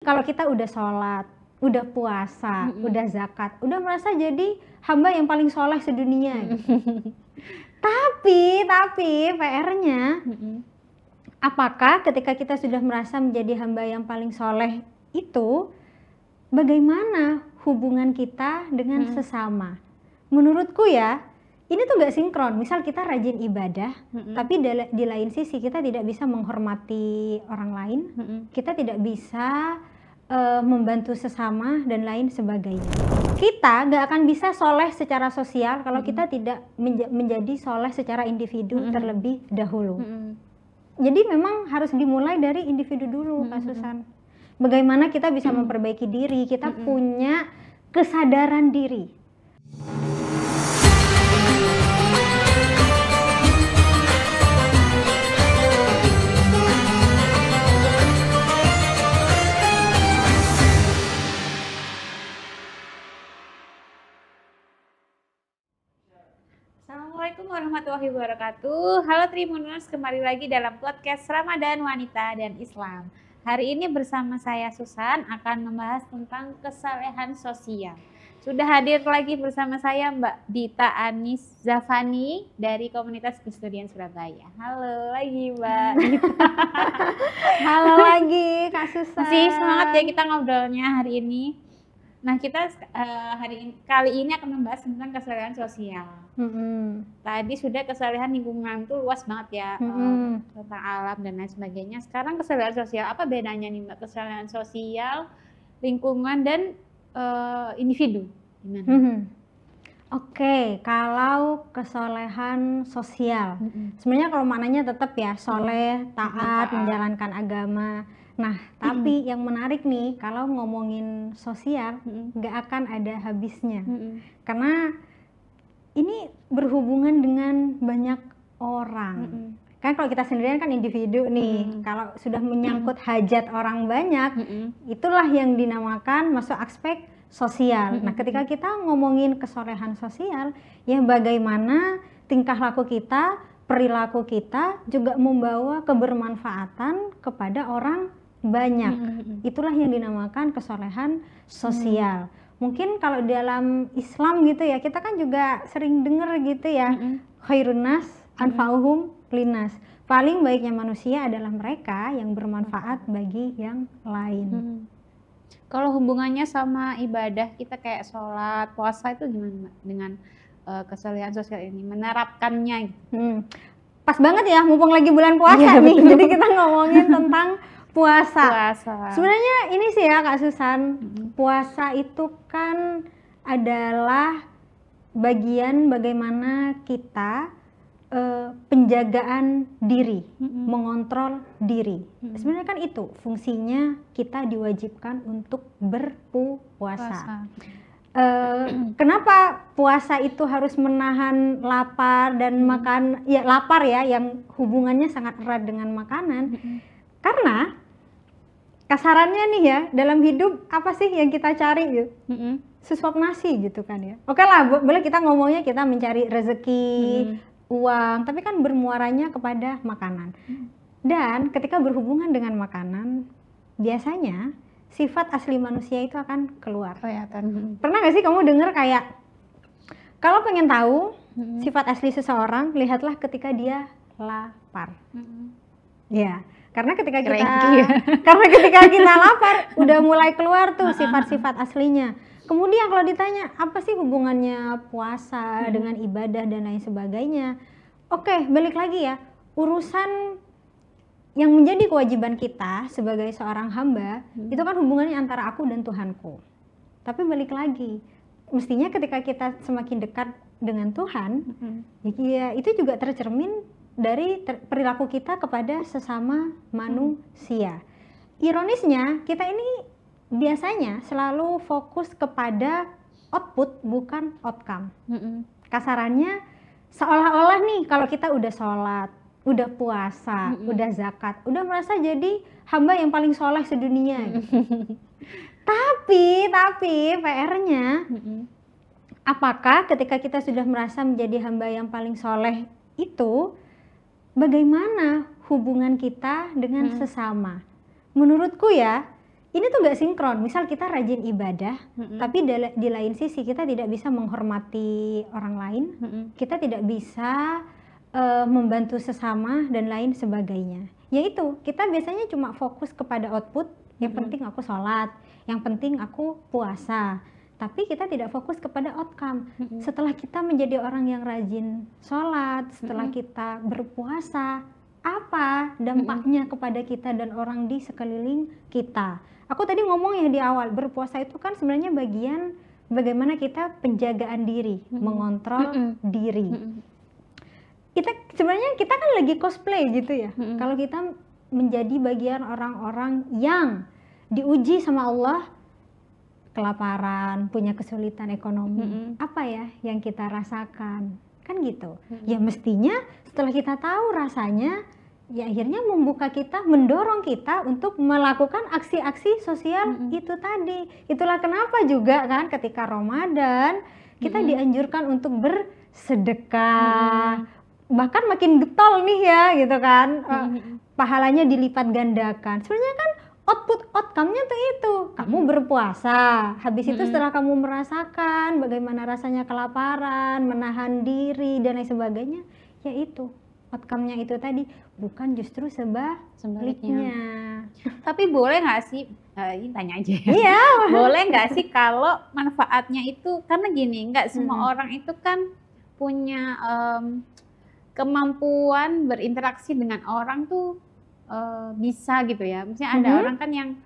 kalau kita udah sholat, udah puasa, udah zakat, udah merasa jadi hamba yang paling soleh sedunia gitu. Tapi PR-nya, apakah ketika kita sudah merasa menjadi hamba yang paling soleh itu, bagaimana hubungan kita dengan sesama? Menurutku ya, ini tuh gak sinkron. Misal kita rajin ibadah, tapi di lain sisi kita tidak bisa menghormati orang lain, kita tidak bisa membantu sesama dan lain sebagainya. Kita gak akan bisa soleh secara sosial kalau kita tidak menjadi soleh secara individu terlebih dahulu. Jadi memang harus dimulai dari individu dulu, Kak Susan. Bagaimana kita bisa memperbaiki diri, kita punya kesadaran diri. Assalamualaikum warahmatullahi wabarakatuh. Halo Tribuners, kembali lagi dalam podcast Ramadan Wanita dan Islam. Hari ini bersama saya Susan akan membahas tentang kesalehan sosial. Sudah hadir lagi bersama saya Mbak Dita Anis Zafani dari Komunitas Gus-Durian Surabaya. Halo lagi Mbak Dita. Halo lagi Kak Susan. Masih semangat ya kita ngobrolnya hari ini. Nah kita kali ini akan membahas tentang kesalehan sosial. Tadi sudah kesalehan lingkungan tuh luas banget ya, tentang alam dan lain sebagainya. Sekarang kesalehan sosial, apa bedanya nih Mbak? Kesalehan sosial, lingkungan dan individu gimana? Oke, kalau kesolehan sosial, sebenarnya kalau maknanya tetap ya soleh, taat, menjalankan agama. Nah, tapi yang menarik nih, kalau ngomongin sosial, nggak akan ada habisnya. Karena ini berhubungan dengan banyak orang. Kan kalau kita sendirian kan individu nih, kalau sudah menyangkut hajat orang banyak, itulah yang dinamakan masuk aspek sosial. Nah, ketika kita ngomongin kesolehan sosial, ya bagaimana tingkah laku kita, perilaku kita juga membawa kebermanfaatan kepada orang banyak. Itulah yang dinamakan kesolehan sosial. Mungkin kalau dalam Islam gitu ya, kita kan juga sering dengar gitu ya, khairun nas anfa'uhum linnas. Paling baiknya manusia adalah mereka yang bermanfaat bagi yang lain. Kalau hubungannya sama ibadah kita kayak sholat, puasa itu gimana Mbak? Dengan kesolehan sosial ini, menerapkannya gitu. Pas banget ya, mumpung lagi bulan puasa nih, jadi kita ngomongin tentang puasa. Sebenarnya ini sih ya Kak Susan, puasa itu kan adalah bagian bagaimana kita penjagaan diri, mengontrol diri. Sebenarnya kan itu fungsinya kita diwajibkan untuk berpuasa. Kenapa puasa itu harus menahan lapar dan makan, ya lapar ya, yang hubungannya sangat erat dengan makanan. Karena kasarannya nih ya, dalam hidup apa sih yang kita cari gitu? Sesuap nasi gitu kan ya. Oke lah, boleh kita ngomongnya kita mencari rezeki, uang, tapi kan bermuaranya kepada makanan. Dan ketika berhubungan dengan makanan, biasanya sifat asli manusia itu akan keluar. Kelihatan. Pernah gak sih kamu dengar kayak, kalau pengen tahu sifat asli seseorang, lihatlah ketika dia lapar. Ya, karena ketika kita lapar, udah mulai keluar tuh sifat-sifat aslinya. Kemudian kalau ditanya, apa sih hubungannya puasa dengan ibadah dan lain sebagainya? Oke, balik lagi ya, urusan yang menjadi kewajiban kita sebagai seorang hamba, itu kan hubungannya antara aku dan Tuhanku. Tapi balik lagi, mestinya ketika kita semakin dekat dengan Tuhan, ya itu juga tercermin dari perilaku kita kepada sesama manusia. Ironisnya, kita ini biasanya selalu fokus kepada output bukan outcome. Kasarannya seolah-olah nih kalau kita udah sholat, udah puasa, udah zakat, udah merasa jadi hamba yang paling soleh sedunia gitu. Tapi PR-nya, apakah ketika kita sudah merasa menjadi hamba yang paling soleh itu, bagaimana hubungan kita dengan sesama? Menurutku ya, ini tuh gak sinkron. Misal kita rajin ibadah, tapi di lain sisi kita tidak bisa menghormati orang lain, kita tidak bisa membantu sesama dan lain sebagainya. Yaitu kita biasanya cuma fokus kepada output, yang penting aku sholat, yang penting aku puasa. Tapi kita tidak fokus kepada outcome. Setelah kita menjadi orang yang rajin sholat, setelah kita berpuasa, apa dampaknya kepada kita dan orang di sekeliling kita? Aku tadi ngomong ya di awal, berpuasa itu kan sebenarnya bagian bagaimana kita penjagaan diri, mengontrol diri. Sebenarnya kita kan lagi cosplay gitu ya. Kalau kita menjadi bagian orang-orang yang diuji sama Allah, kelaparan, punya kesulitan ekonomi, apa ya yang kita rasakan? Kan gitu. Ya mestinya setelah kita tahu rasanya, ya akhirnya membuka kita, mendorong kita untuk melakukan aksi-aksi sosial itu tadi. Itulah kenapa juga kan ketika Ramadan kita dianjurkan untuk bersedekah. Bahkan makin getol nih ya gitu kan, pahalanya dilipat gandakan. Sebenarnya kan outcome-nya tuh itu, kamu berpuasa, habis itu setelah kamu merasakan bagaimana rasanya kelaparan, menahan diri dan lain sebagainya, ya itu outcome-nya itu tadi, bukan justru sebaliknya. Tapi boleh nggak sih, ini tanya aja ya. Iya. Boleh nggak sih kalau manfaatnya itu, karena gini, nggak semua orang itu kan punya kemampuan berinteraksi dengan orang tuh bisa gitu ya. Maksudnya ada orang kan yang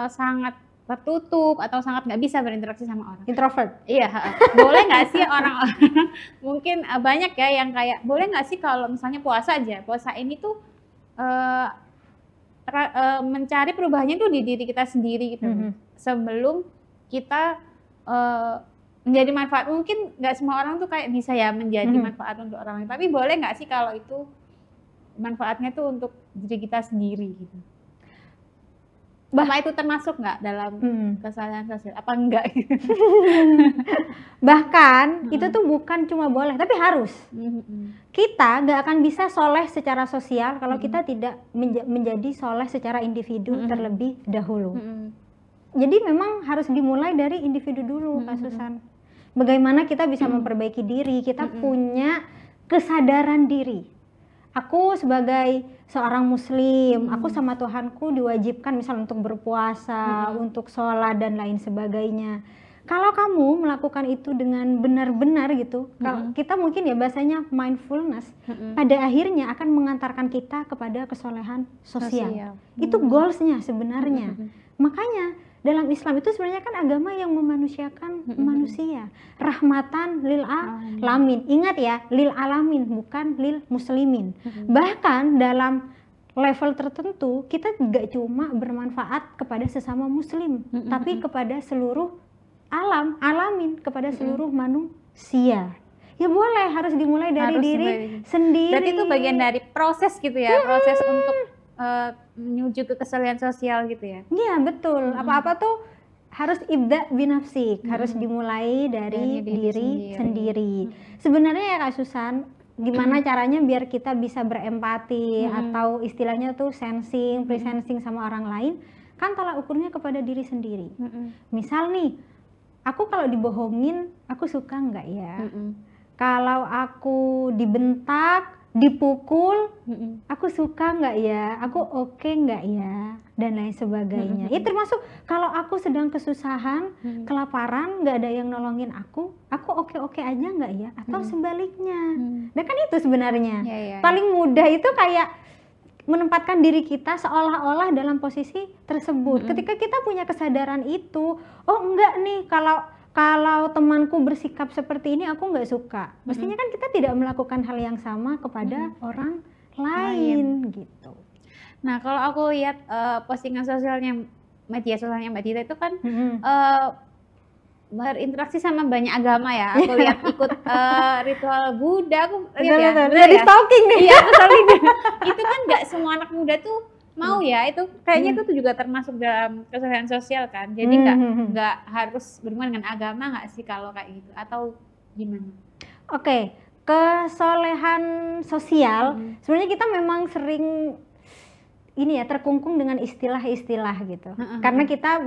sangat tertutup atau sangat nggak bisa berinteraksi sama orang. Introvert. Iya. Boleh nggak sih orang-orang mungkin banyak ya yang kayak boleh nggak sih kalau misalnya puasa aja, puasa ini tuh mencari perubahannya tuh di diri kita sendiri gitu. Sebelum kita menjadi manfaat. Mungkin nggak semua orang tuh kayak bisa ya menjadi manfaat untuk orang lain. Tapi boleh nggak sih kalau itu manfaatnya tuh untuk diri kita sendiri gitu? Apa itu termasuk nggak dalam kesalahan sosial? Apa enggak? Bahkan itu tuh bukan cuma boleh, tapi harus. Kita nggak akan bisa soleh secara sosial kalau kita tidak menjadi soleh secara individu terlebih dahulu. Jadi memang harus dimulai dari individu dulu, Kak Susan. Bagaimana kita bisa memperbaiki diri, kita punya kesadaran diri. Aku sebagai seorang muslim, aku sama Tuhanku diwajibkan misal untuk berpuasa, untuk sholat dan lain sebagainya. Kalau kamu melakukan itu dengan benar-benar gitu, kalau kita mungkin ya bahasanya mindfulness, pada akhirnya akan mengantarkan kita kepada kesolehan sosial. Itu goalsnya sebenarnya. Makanya dalam Islam itu sebenarnya kan agama yang memanusiakan manusia, rahmatan lil alamin. Ingat ya, lil alamin bukan lil muslimin. Bahkan dalam level tertentu kita tidak cuma bermanfaat kepada sesama muslim, tapi kepada seluruh alamin, kepada seluruh manusia. Ya boleh, harus dimulai dari diri sendiri. Berarti itu bagian dari proses gitu ya, proses untuk menuju ke kesalahan sosial gitu ya? Iya betul, apa-apa tuh harus ibda binafsik, harus dimulai dari diri sendiri. Sebenarnya ya Kak Susan, gimana caranya biar kita bisa berempati atau istilahnya tuh sensing, pre-sensing sama orang lain, kan tolak ukurnya kepada diri sendiri. Misal nih, aku kalau dibohongin, aku suka nggak ya? Kalau aku dibentak, dipukul, aku suka nggak ya, aku oke nggak ya, dan lain sebagainya. Ya termasuk kalau aku sedang kesusahan, kelaparan, nggak ada yang nolongin aku oke-oke aja nggak ya, atau sebaliknya. Nah kan itu sebenarnya paling mudah itu kayak menempatkan diri kita seolah-olah dalam posisi tersebut. Ketika kita punya kesadaran itu, oh enggak nih, kalau temanku bersikap seperti ini aku nggak suka. Mestinya kan kita tidak melakukan hal yang sama kepada orang lain gitu. Nah kalau aku lihat postingan sosialnya, media sosialnya Mbak Dita itu kan berinteraksi sama banyak agama ya. Aku lihat ikut ritual Buddha, aku lihat ya. Jadi stalking nih. Iya, stalking. Itu kan nggak semua anak muda tuh mau ya, itu kayaknya itu juga termasuk dalam kesalahan sosial kan. Jadi nggak harus berhubungan dengan agama nggak sih kalau kayak gitu, atau gimana? Oke, kesolehan sosial sebenarnya kita memang sering ini ya terkungkung dengan istilah-istilah gitu. Karena kita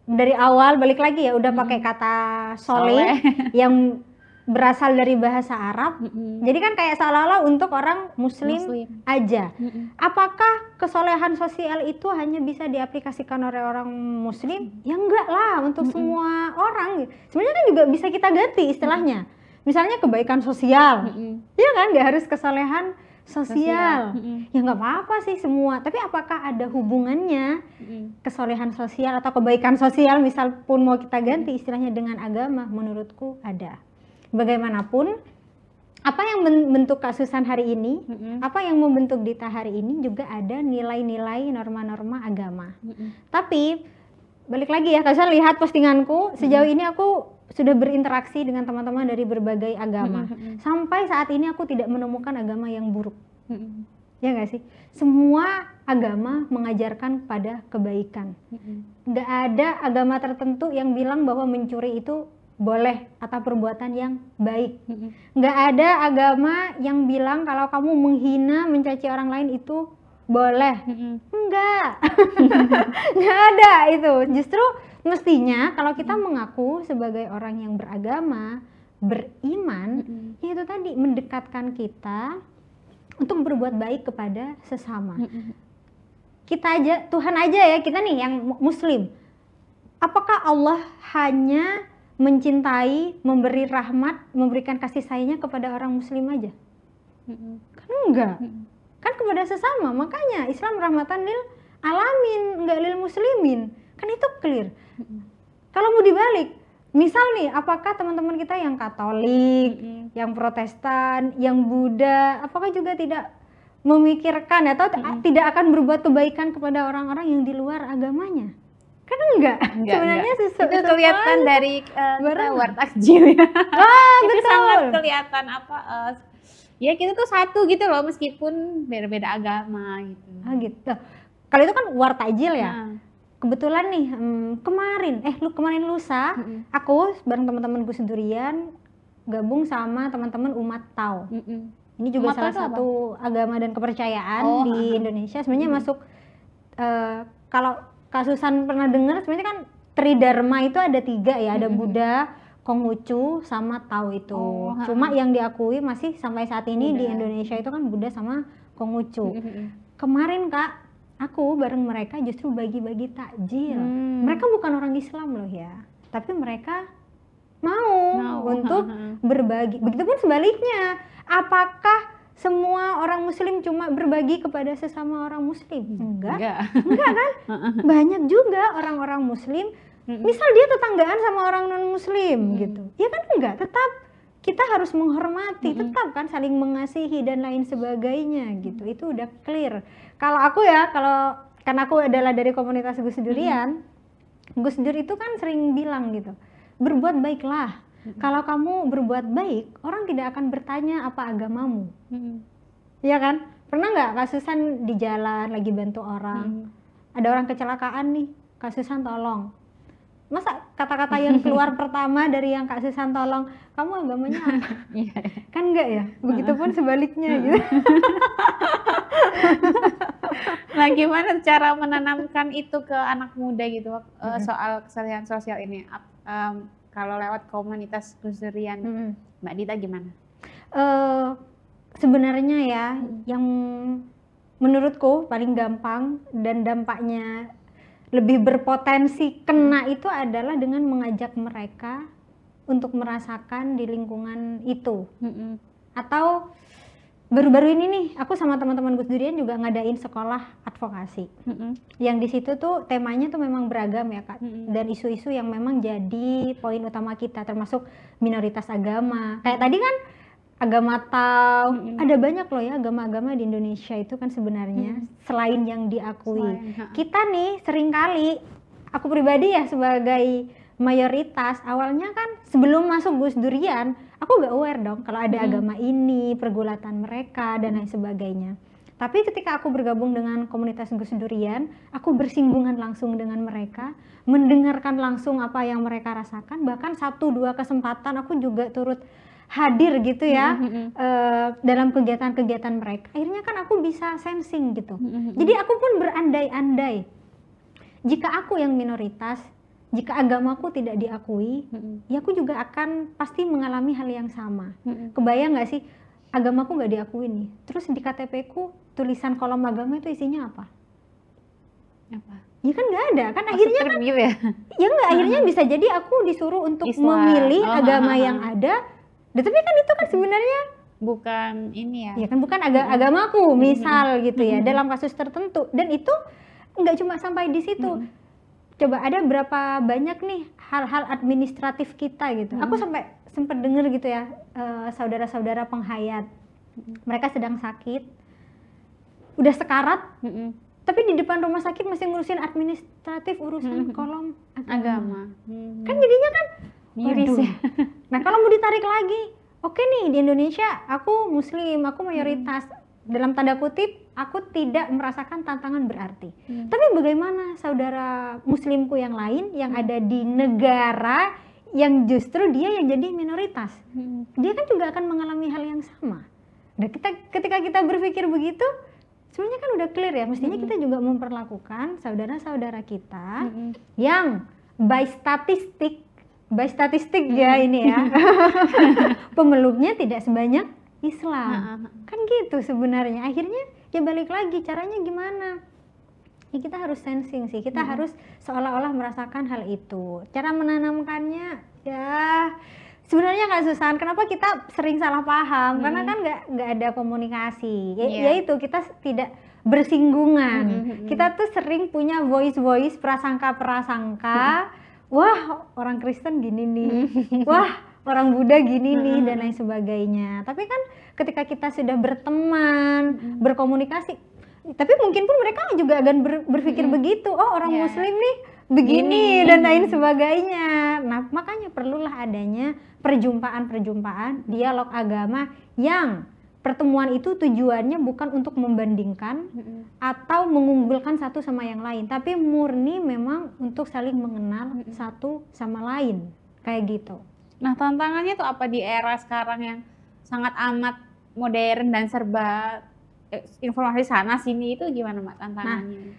dari awal balik lagi ya udah pakai kata soleh yang berasal dari bahasa Arab. Jadi kan kayak seolah-olah untuk orang muslim aja. Apakah kesolehan sosial itu hanya bisa diaplikasikan oleh orang muslim? Ya enggak lah, untuk semua orang. Sebenarnya kan juga bisa kita ganti istilahnya. Misalnya kebaikan sosial. Ya kan, nggak harus kesolehan sosial. Ya nggak apa-apa sih semua. Tapi apakah ada hubungannya kesolehan sosial atau kebaikan sosial misal pun mau kita ganti istilahnya dengan agama? Menurutku ada. Bagaimanapun, apa yang membentuk kasusan hari ini, apa yang membentuk Dita hari ini juga ada nilai-nilai norma-norma agama. Tapi balik lagi ya, kalian lihat postinganku, sejauh ini aku sudah berinteraksi dengan teman-teman dari berbagai agama. Sampai saat ini aku tidak menemukan agama yang buruk. Ya nggak sih? Semua agama mengajarkan pada kebaikan. Nggak ada agama tertentu yang bilang bahwa mencuri itu boleh atau perbuatan yang baik. Nggak ada agama yang bilang kalau kamu menghina, mencaci orang lain itu boleh. Enggak. Nggak ada itu. Justru mestinya kalau kita mengaku sebagai orang yang beragama, beriman, ya itu tadi mendekatkan kita untuk berbuat baik kepada sesama. Kita aja, Tuhan aja ya, kita nih yang muslim. Apakah Allah hanya mencintai, memberi rahmat, memberikan kasih sayangnya kepada orang muslim aja? Kan enggak. Kan kepada sesama. Makanya Islam rahmatan lil alamin, enggak lil muslimin. Kan itu clear. Kalau mau dibalik, misal nih, apakah teman-teman kita yang Katolik, yang Protestan, yang Buddha, apakah juga tidak memikirkan atau tidak akan berbuat kebaikan kepada orang-orang yang di luar agamanya? Kan enggak. Sebenarnya itu kelihatan dari war takjil ya. Itu betul. sangat kelihatan ya kita tuh satu gitu loh meskipun beda-beda agama gitu. Gitu. Kalau itu kan war takjil ya. Kebetulan nih kemarin lusa aku bareng teman-teman Gus Durian gabung sama teman-teman umat Tao. Ini juga salah satu agama dan kepercayaan di Indonesia. Sebenarnya masuk kalau kasusan pernah dengar sebenarnya kan Tridharma itu ada 3 ya, ada Buddha, Konghucu, sama Tao itu. Cuma yang diakui masih sampai saat ini di Indonesia itu kan Buddha sama Konghucu. Kemarin Kak, aku bareng mereka justru bagi-bagi takjil. Mereka bukan orang Islam loh ya, tapi mereka mau untuk berbagi. Begitupun sebaliknya, apakah semua orang muslim cuma berbagi kepada sesama orang muslim? Enggak kan? Banyak juga orang-orang muslim, misal dia tetanggaan sama orang non muslim gitu. Ya kan enggak, tetap kita harus menghormati, tetap kan saling mengasihi dan lain sebagainya gitu. Itu udah clear. Kalau aku ya, karena aku adalah dari komunitas Gus Durian, Gus Dur itu kan sering bilang gitu, berbuat baiklah. Kalau kamu berbuat baik, orang tidak akan bertanya apa agamamu. Iya kan? Pernah nggak kasusan di jalan lagi bantu orang, ada orang kecelakaan nih, kasusan tolong. Masa kata-kata yang keluar pertama dari yang kasusan tolong, kamu agamanya apa? Kan enggak ya? Begitupun sebaliknya gitu. Nah, gimana cara menanamkan itu ke anak muda gitu soal kesalahan sosial ini? Kalau lewat komunitas Gus Durian, Mbak Dita gimana? Sebenarnya ya, yang menurutku paling gampang dan dampaknya lebih berpotensi kena itu adalah dengan mengajak mereka untuk merasakan di lingkungan itu. Atau baru-baru ini nih, aku sama teman-teman Gus Durian juga ngadain sekolah advokasi. Yang di situ tuh temanya tuh memang beragam ya Kak. Dan isu-isu yang memang jadi poin utama kita, termasuk minoritas agama. Kayak tadi kan agama Tao, ada banyak loh ya agama-agama di Indonesia itu kan sebenarnya selain yang diakui. Kita nih seringkali, aku pribadi ya sebagai mayoritas, awalnya kan sebelum masuk Gus Durian, aku gak aware dong kalau ada agama ini, pergulatan mereka dan lain sebagainya. Tapi ketika aku bergabung dengan komunitas Gus Durian, aku bersinggungan langsung dengan mereka, mendengarkan langsung apa yang mereka rasakan. Bahkan 1-2 kesempatan aku juga turut hadir gitu ya dalam kegiatan-kegiatan mereka, akhirnya kan aku bisa sensing gitu. Jadi aku pun berandai-andai, jika aku yang minoritas, jika agamaku tidak diakui, ya aku juga akan pasti mengalami hal yang sama. Kebayang nggak sih, agamaku nggak diakui nih, terus di KTP ku tulisan kolom agama itu isinya apa? Ya kan nggak ada kan, akhirnya kan ya nggak, akhirnya bisa jadi aku disuruh untuk memilih agama yang ada, tapi kan itu kan sebenarnya bukan ini ya kan bukan agamaku misal gitu ya, dalam kasus tertentu. Dan itu nggak cuma sampai di situ, coba ada berapa banyak nih hal-hal administratif kita gitu. Aku sempat dengar gitu ya, saudara-saudara penghayat, mereka sedang sakit, udah sekarat, tapi di depan rumah sakit masih ngurusin administratif urusan kolom agama. Kan jadinya kan miris ya. Nah kalau mau ditarik lagi, oke nih di Indonesia aku muslim, aku mayoritas, dalam tanda kutip aku tidak merasakan tantangan berarti. Tapi bagaimana saudara muslimku yang lain yang ada di negara yang justru dia yang jadi minoritas, dia kan juga akan mengalami hal yang sama. Dan ketika kita berpikir begitu, sebenarnya kan udah clear ya, mestinya kita juga memperlakukan saudara-saudara kita yang by statistik ya ini ya, pemeluknya tidak sebanyak Islam. Kan gitu sebenarnya. Akhirnya ya balik lagi, caranya gimana? Ya kita harus sensing sih, kita harus seolah-olah merasakan hal itu. Cara menanamkannya ya sebenarnya nggak susah. Kenapa kita sering salah paham? Karena kan nggak ada komunikasi. Ya itu, kita tidak bersinggungan. Kita tuh sering punya voice prasangka. Wah, orang Kristen gini nih. Wah, orang Buddha gini nih, dan lain sebagainya. Tapi kan ketika kita sudah berteman, berkomunikasi, tapi mungkin pun mereka juga akan berpikir begitu. Oh, orang Muslim nih begini dan lain sebagainya. Nah, makanya perlulah adanya perjumpaan-perjumpaan, dialog agama yang pertemuan itu tujuannya bukan untuk membandingkan atau mengunggulkan satu sama yang lain, tapi murni memang untuk saling mengenal satu sama lain, kayak gitu. Nah, tantangannya tuh apa di era sekarang yang sangat amat modern dan serba informasi sana sini, itu gimana Mbak tantangannya? Nah,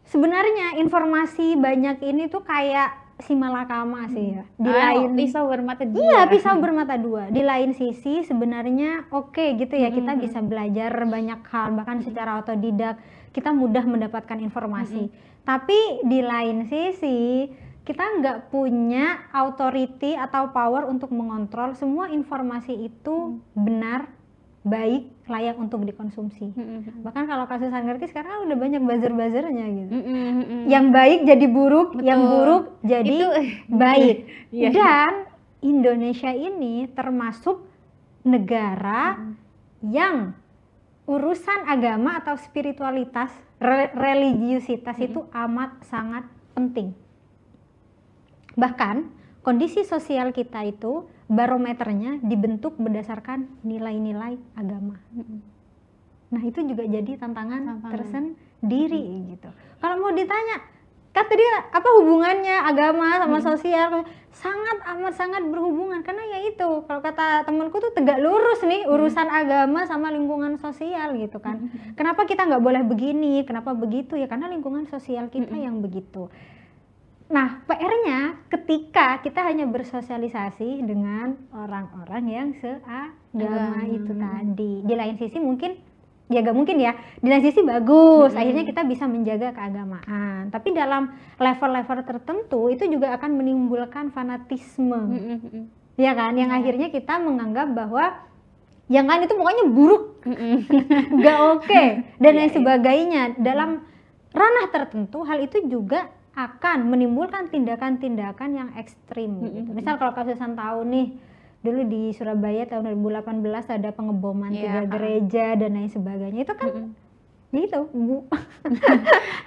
sebenarnya informasi banyak ini tuh kayak si malakama sih ya. Di lain pisau bermata dua. Iya, pisau bermata dua. Di lain sisi sebenarnya oke gitu ya, kita bisa belajar banyak hal, bahkan secara otodidak kita mudah mendapatkan informasi. Tapi di lain sisi kita nggak punya authority atau power untuk mengontrol semua informasi itu benar, baik, layak untuk dikonsumsi. Bahkan kalau kasus Sangerti sekarang udah banyak buzzer-buzzernya gitu. Yang baik jadi buruk, yang buruk jadi baik. Dan Indonesia ini termasuk negara yang urusan agama atau spiritualitas, religiusitas itu amat sangat penting. Bahkan kondisi sosial kita itu barometernya dibentuk berdasarkan nilai-nilai agama. Nah itu juga jadi tantangan tersendiri gitu. Kalau mau ditanya, kan tadi apa hubungannya agama sama sosial? Sangat berhubungan, karena ya itu, kalau kata temanku tuh tegak lurus nih urusan agama sama lingkungan sosial gitu kan. Kenapa kita nggak boleh begini, kenapa begitu ya, karena lingkungan sosial kita yang begitu. Nah, PR-nya ketika kita hanya bersosialisasi dengan orang-orang yang seagama itu tadi. Di lain sisi mungkin, ya gak mungkin ya, di lain sisi bagus, akhirnya kita bisa menjaga keagamaan. Tapi dalam level-level tertentu itu juga akan menimbulkan fanatisme. Ya kan, yang akhirnya kita menganggap bahwa yang lain itu pokoknya buruk, gak oke, dan lain sebagainya. Dalam ranah tertentu hal itu juga akan menimbulkan tindakan-tindakan yang ekstrim gitu. Misal kalau kasus tahu nih, dulu di Surabaya tahun 2018 ada pengeboman 3 gereja dan lain sebagainya. Itu kan itu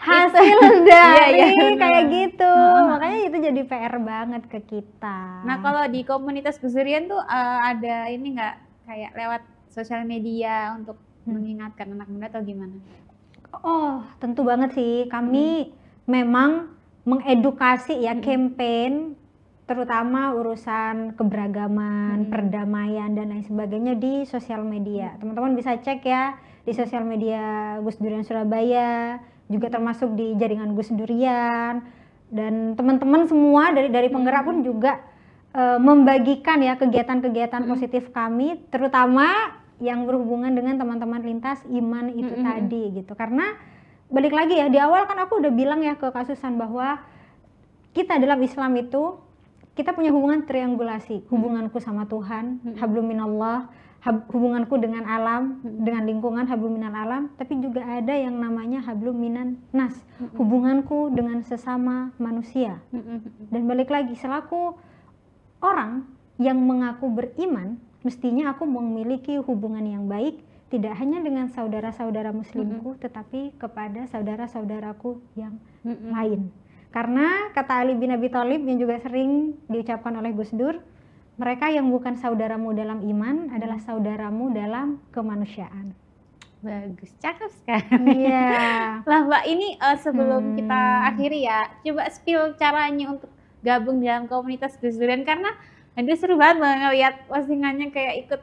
hasil dari kayak gitu. Makanya itu jadi PR banget ke kita. Nah, kalau di komunitas Gusurian tuh ada ini nggak, kayak lewat sosial media untuk mengingatkan anak muda atau gimana? Oh, tentu banget sih. Kami memang mengedukasi ya, campaign terutama urusan keberagaman, perdamaian dan lain sebagainya di sosial media. Teman-teman bisa cek ya di sosial media Gus Durian Surabaya, juga termasuk di jaringan Gus Durian, dan teman-teman semua dari penggerak pun juga membagikan ya kegiatan-kegiatan positif kami, terutama yang berhubungan dengan teman-teman lintas iman itu tadi gitu. Karena balik lagi ya, di awal kan aku udah bilang ya ke Kak Susan bahwa kita dalam Islam itu kita punya hubungan triangulasi, hubunganku sama Tuhan, hablum minallah, hubunganku dengan alam, dengan lingkungan, hablum minal alam, tapi juga ada yang namanya hablum minan nas, hubunganku dengan sesama manusia. Dan balik lagi, selaku orang yang mengaku beriman, mestinya aku memiliki hubungan yang baik, tidak hanya dengan saudara-saudara muslimku, tetapi kepada saudara-saudaraku yang lain. Karena kata Ali bin Abi Thalib yang juga sering diucapkan oleh Gus Dur, mereka yang bukan saudaramu dalam iman adalah saudaramu dalam kemanusiaan. Bagus, cakep sekali. Iya. Lah Mbak, ini sebelum kita akhiri ya, coba spill caranya untuk gabung dalam komunitas Gus Durian, karena itu seru banget ngeliat postingannya, kayak ikut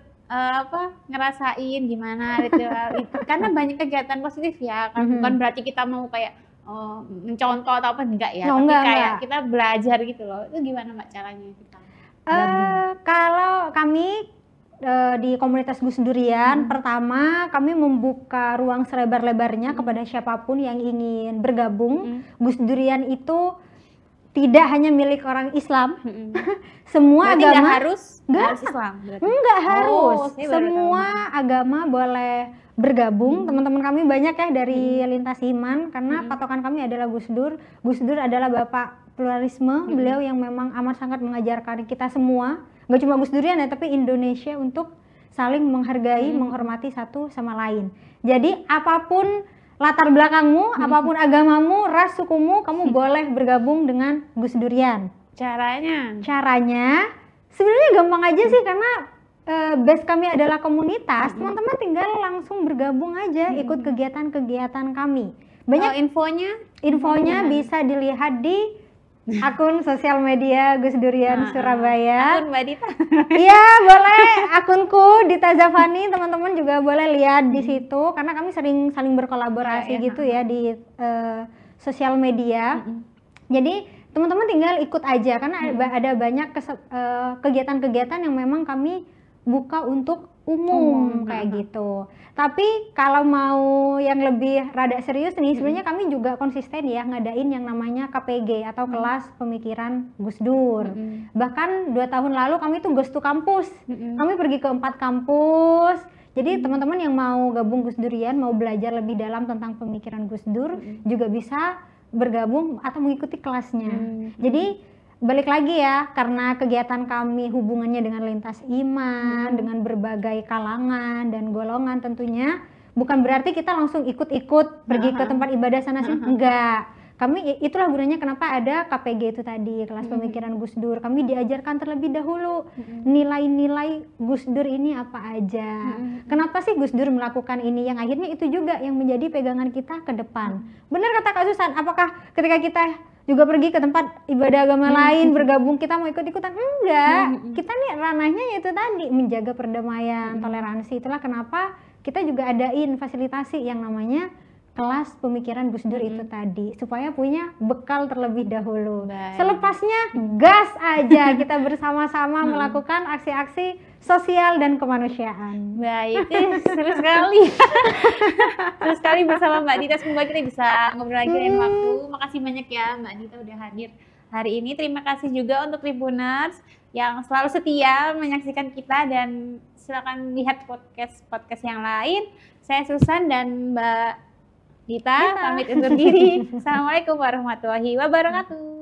ngerasain gimana ritual itu. Karena banyak kegiatan positif ya, kan bukan berarti kita mau kayak mencontoh atau apa, enggak ya, tapi kayak kita belajar gitu loh. Itu gimana Mbak caranya kita? Kalau kami di komunitas Gus Durian, pertama kami membuka ruang selebar-lebarnya kepada siapapun yang ingin bergabung. Gus Durian itu tidak hanya milik orang Islam, semua berarti agama harus Islam. Enggak harus, semua agama boleh bergabung. Teman-teman kami banyak ya dari lintas iman, karena patokan kami adalah Gus Dur. Gus Dur adalah bapak pluralisme, beliau yang memang amat sangat mengajarkan kita semua, nggak cuma Gus Durian ya, tapi Indonesia untuk saling menghargai, menghormati satu sama lain. Jadi apapun latar belakangmu, apapun agamamu, ras, sukumu, kamu boleh bergabung dengan Gus Durian. Caranya sebenarnya gampang aja sih, karena base kami adalah komunitas. Teman-teman tinggal langsung bergabung aja, ikut kegiatan-kegiatan kami. Banyak infonya bisa dilihat di akun sosial media Gus Durian Surabaya. Akun Mbak Dita. Iya, boleh. Akunku Dita Zafani, teman-teman juga boleh lihat di situ, karena kami saling berkolaborasi gitu ya di sosial media. Jadi teman-teman tinggal ikut aja, karena ada banyak kegiatan-kegiatan yang memang kami buka untuk umum kayak gitu. Tapi kalau mau yang lebih rada serius nih, sebenarnya kami juga konsisten ya ngadain yang namanya KPG atau kelas pemikiran Gus Dur. Bahkan 2 tahun lalu kami tuh Gus to kampus. Kami pergi ke 4 kampus. Jadi teman-teman yang mau gabung Gus Durian, mau belajar lebih dalam tentang pemikiran Gus Dur, juga bisa bergabung atau mengikuti kelasnya. Jadi balik lagi ya, karena kegiatan kami hubungannya dengan lintas iman, dengan berbagai kalangan dan golongan tentunya, bukan berarti kita langsung ikut-ikut pergi ke tempat ibadah sana sini, enggak. Kami, itulah gunanya kenapa ada KPG itu tadi, kelas pemikiran Gus Dur. Kami diajarkan terlebih dahulu nilai-nilai Gus Dur ini apa aja. Kenapa sih Gus Dur melakukan ini, yang akhirnya itu juga yang menjadi pegangan kita ke depan. Benar kata Kak Susan, apakah ketika kita juga pergi ke tempat ibadah agama lain, bergabung, kita mau ikut-ikutan? Enggak. Kita nih ranahnya yaitu tadi, menjaga perdamaian, toleransi. Itulah kenapa kita juga adain fasilitasi yang namanya kelas pemikiran Gus Dur itu tadi, supaya punya bekal terlebih dahulu. Selepasnya gas aja, kita bersama-sama melakukan aksi-aksi sosial dan kemanusiaan. Baik, seru sekali. Seru sekali bersama Mbak Dita. Semoga kita bisa ngobrol lagi lain waktu. Makasih banyak ya Mbak Dita udah hadir hari ini. Terima kasih juga untuk Tribuners yang selalu setia menyaksikan kita, dan silakan lihat podcast yang lain. Saya Susan dan Mbak Dita pamit undur diri. Assalamualaikum warahmatullahi wabarakatuh.